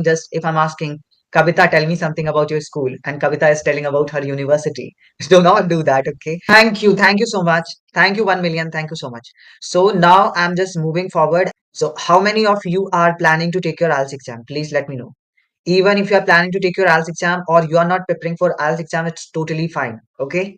Just if I'm asking, Kavita, tell me something about your school, and Kavita is telling about her university. Do not do that, okay? Thank you. Thank you so much. Thank you, 1 million. Thank you so much. So now I'm just moving forward. So, how many of you are planning to take your IELTS exam? Please let me know. Even if you are planning to take your IELTS exam or you are not preparing for IELTS exam, it's totally fine, okay?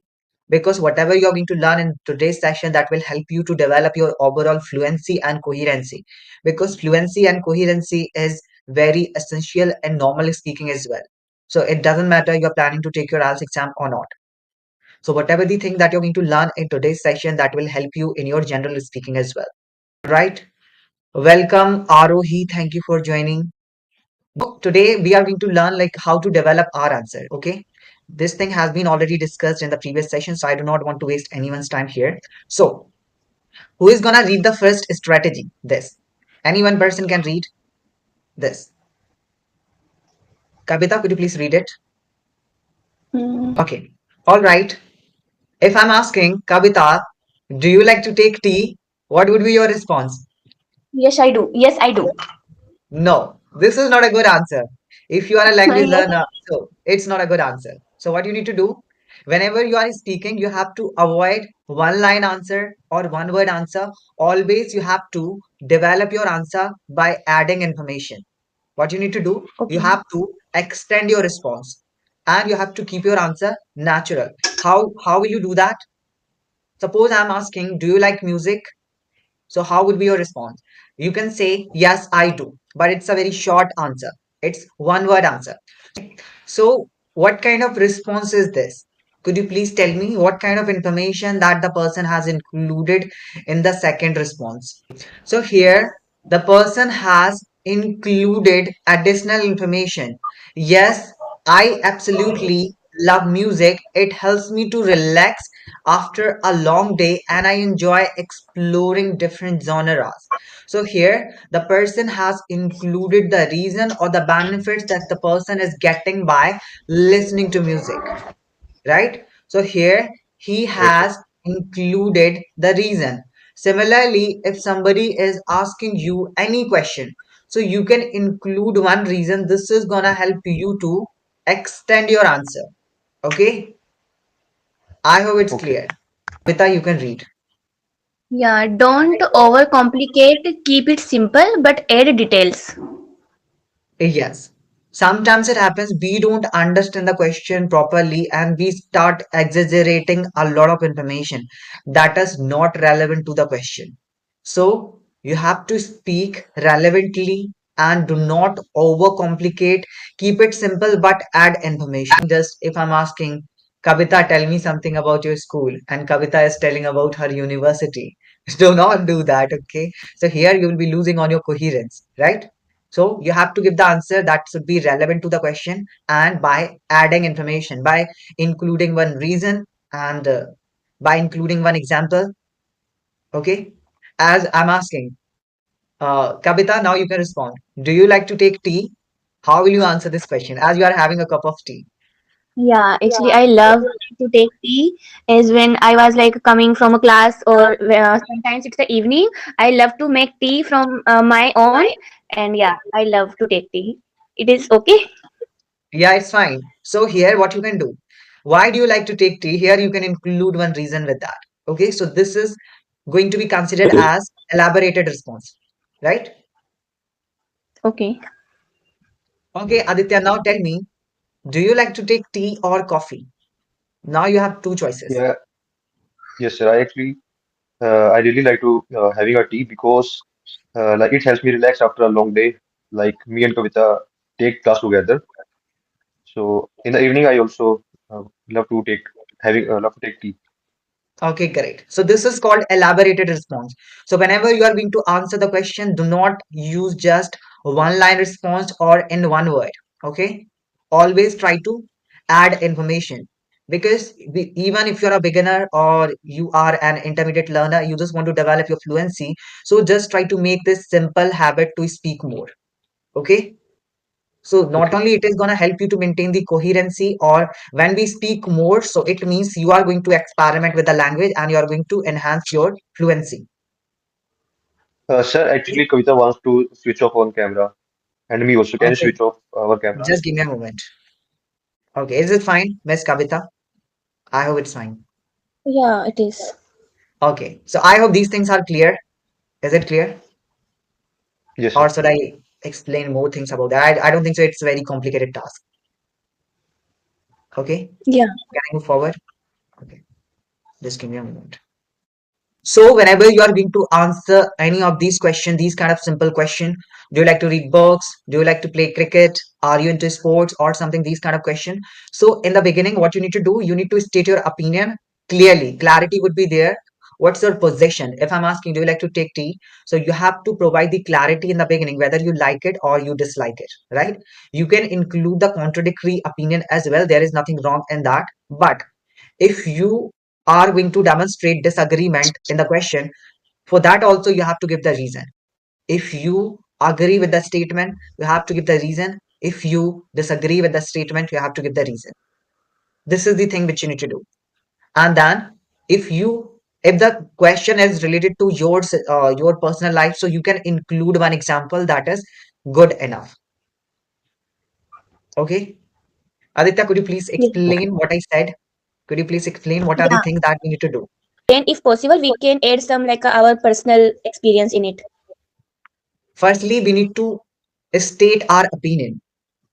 Because whatever you're going to learn in today's session, that will help you to develop your overall fluency and coherency. Because fluency and coherency is very essential in normal speaking as well. So it doesn't matter you're planning to take your IELTS exam or not. So whatever the thing that you're going to learn in today's session, that will help you in your general speaking as well. Right? Welcome, Arohi. Thank you for joining. Today we are going to learn like how to develop our answer. Okay. This thing has been already discussed in the previous session, so I do not want to waste anyone's time here. So who is gonna read the first strategy? This. Any one person can read this. Kavita, could you please read it? Okay. All right. If I'm asking Kavita, do you like to take tea? What would be your response? Yes, I do. Yes, I do. No, this is not a good answer. If you are a language Yes. learner, so it's not a good answer. So what you need to do, whenever you are speaking, you have to avoid one line answer or one word answer. Always you have to develop your answer by adding information. What you need to do, you Okay. have to extend your response and you have to keep your answer natural. How will you do that? Suppose I'm asking, do you like music? So how would be your response? You can say, yes, I do, but it's a very short answer. It's one word answer. So what kind of response is this? Could you please tell me what kind of information that the person has included in the second response? So here the person has included additional information. Yes, I absolutely love music. It helps me to relax after a long day and I enjoy exploring different genres. So here the person has included the reason or the benefits that the person is getting by listening to music, right? So here he Right, sir. has included the reason. Similarly, if somebody is asking you any question, so you can include one reason. This is gonna help you to extend your answer. Okay, I hope it's Okay. clear. Vita, you can read. Yeah, don't overcomplicate, keep it simple, but add details. Yes. Sometimes it happens we don't understand the question properly and we start exaggerating a lot of information that is not relevant to the question. So you have to speak relevantly and do not overcomplicate. Keep it simple but add information. Just if I'm asking Kavita, tell me something about your school, and Kavita is telling about her university. Do not do that, okay? So here you will be losing on your coherence, right? So you have to give the answer that should be relevant to the question and by adding information, by including one reason and by including one example. Okay. As I'm asking, Kavita, now you can respond. Do you like to take tea? How will you answer this question as you are having a cup of tea? Yeah, actually, I love to take tea as when I was like coming from a class or sometimes it's the evening. I love to make tea from my own, and yeah, I love to take tea. It is okay. Yeah, it's fine. So here what you can do. Why do you like to take tea? Here you can include one reason with that. Okay, so this is going to be considered as elaborated response, right? Okay. Okay, Aditya, now tell me, do you like to take tea or coffee? Now you have two choices. Yeah, yes, sir. I really like to having a tea because like it helps me relax after a long day. Like me and Kavita take class together. So in the evening, I also love to take tea. Okay, great. So this is called elaborated response. So whenever you are going to answer the question, do not use just one line response or in one word. Okay. Always try to add information because even if you're a beginner or you are an intermediate learner, you just want to develop your fluency. So just try to make this simple habit to speak more. Okay. So not Okay. only it is going to help you to maintain the coherency or when we speak more, so it means you are going to experiment with the language and you are going to enhance your fluency. Sir, actually, Kavita wants to switch off on camera. And me also. Can you Okay, switch off our cameras? just give me a moment. Okay, is it fine, Miss Kavita? I hope it's fine. Yeah, it is. Okay, so I hope these things are clear. Is it clear? Yes, Or sir. should I explain more things about that? I don't think so. It's a very complicated task. Okay, Yeah. can I move forward? Okay, just give me a moment. So whenever you are going to answer any of these questions, these kind of simple question, do you like to read books? Do you like to play cricket? Are you into sports or something? These kind of question. So in the beginning, what you need to do, you need to state your opinion clearly. Clarity would be there. What's your position? If I'm asking, do you like to take tea? So you have to provide the clarity in the beginning, whether you like it or you dislike it, right? You can include the contradictory opinion as well. There is nothing wrong in that. But if you are going to demonstrate disagreement in the question, for that also you have to give the reason. If you agree with the statement, you have to give the reason. If you disagree with the statement, you have to give the reason. This is the thing which you need to do. And then if the question is related to your personal life, so you can include one example that is good enough. Okay, Aditya, could you please Yeah. Okay. explain what I said? Could you please explain what are the Yeah. things that we need to do? And if possible, we can add some like our personal experience in it. Firstly, we need to state our opinion.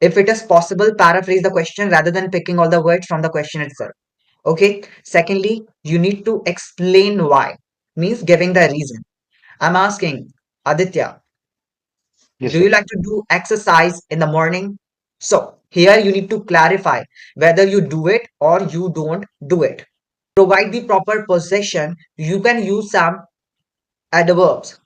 If it is possible, paraphrase the question rather than picking all the words from the question itself. Okay. Secondly, you need to explain why, means giving the reason. I'm asking, Aditya, Yes, do you sir. like to do exercise in the morning? So here you need to clarify whether you do it or you don't do it. Provide the proper possession. You can use some adverbs.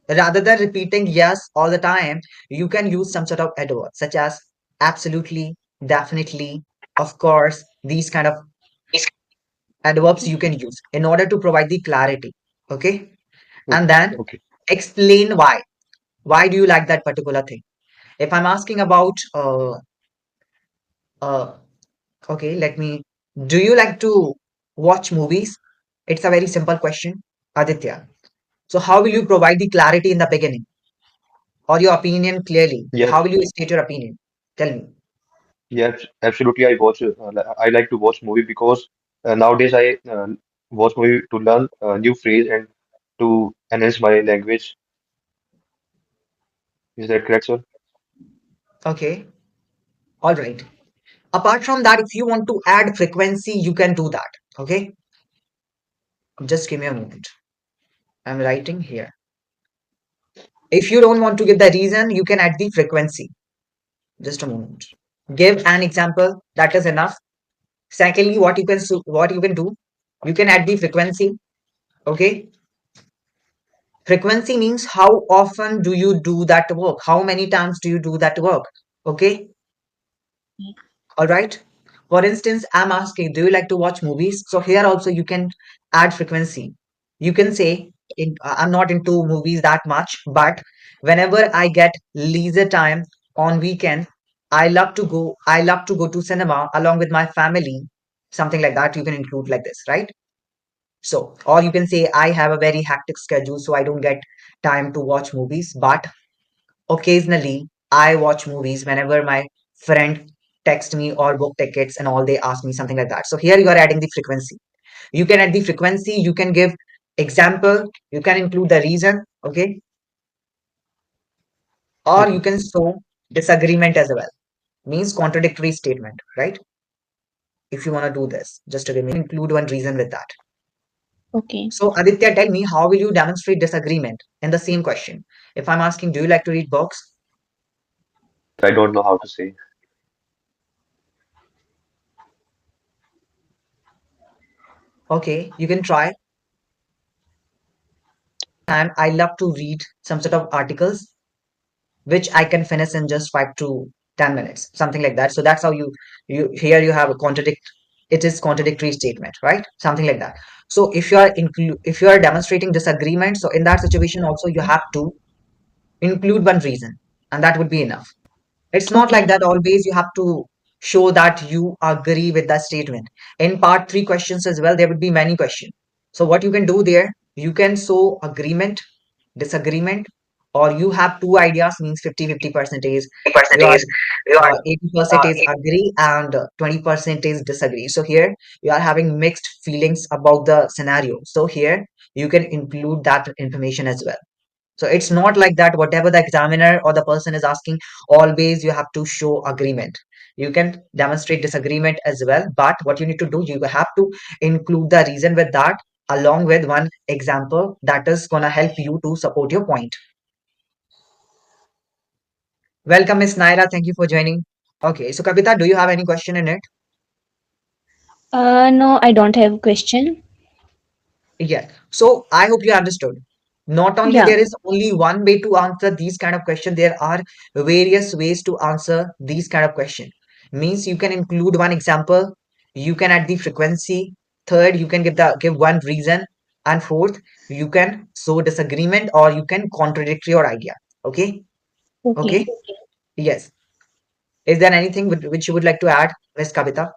Rather than repeating yes all the time, you can use some sort of adverb such as absolutely, definitely, of course. These kind of adverbs you can use in order to provide the clarity. Okay. And Okay. then Okay. explain why. Why do you like that particular thing? If I'm asking about, uh, okay, do you like to watch movies? It's a very simple question, Aditya. So, how will you provide the clarity in the beginning or your opinion clearly? How Yes. will you state your opinion? Tell me. Yes. Absolutely. I like to watch movie because nowadays I watch movie to learn new phrase and to enhance my language. Is that correct, sir? Okay, all right. Apart from that, if you want to add frequency, you can do that. Okay, just give me a moment. I'm writing here. If you don't want to give the reason, you can add the frequency. Just a moment. Give an example. That is enough. Secondly, what you can do, you can add the frequency. Okay, frequency means how often do you do that work? How many times do you do that work? Okay, all right. For instance, I'm asking, do you like to watch movies? So here also you can add frequency. You can say, I'm not into movies that much, but whenever I get leisure time on weekend, I love to go to cinema along with my family. Something like that you can include like this, right? So, or you can say, I have a very hectic schedule, so I don't get time to watch movies, but occasionally, I watch movies whenever my friend text me or book tickets and all they ask me something like that. So here you are adding the frequency. You can add the frequency, you can give example, you can include the reason, okay? Or you Okay. can show disagreement as well. Means contradictory statement, right? If you want to do this, just to include one reason with that. Okay. So Aditya, tell me, how will you demonstrate disagreement in the same question? If I'm asking, do you like to read books? I don't know how to say. Okay, you can try. And I love to read some sort of articles which I can finish in just 5 to 10 minutes, something like that. So that's how you here you have a contradict. It is contradictory statement, right? Something like that. So if you are demonstrating disagreement, so in that situation also you have to include one reason, and that would be enough. It's not like Okay. that always you have to show that you agree with that statement. In part three questions as well, there would be many questions. So what you can do there, you can show agreement, disagreement, or you have two ideas means 50-50 percentage. You are percentage. You are 80% is agree and 20% is disagree. So here you are having mixed feelings about the scenario. So here you can include that information as well. So it's not like that whatever the examiner or the person is asking, always you have to show agreement. You can demonstrate disagreement as well, but what you need to do, you have to include the reason with that along with one example that is gonna help you to support your point. Welcome, Miss Naira. Thank you for joining. Okay, so Kavita, do you have any question in it? No, I don't have question. Yeah. So I hope you understood. Not only Yeah. there is only one way to answer these kind of questions, there are various ways to answer these kind of question. Means you can include one example, you can add the frequency, third, you can give one reason, and fourth, you can show disagreement or you can contradict your idea. Okay? Okay. Okay? Yes. Is there anything which you would like to add, Miss Kavita?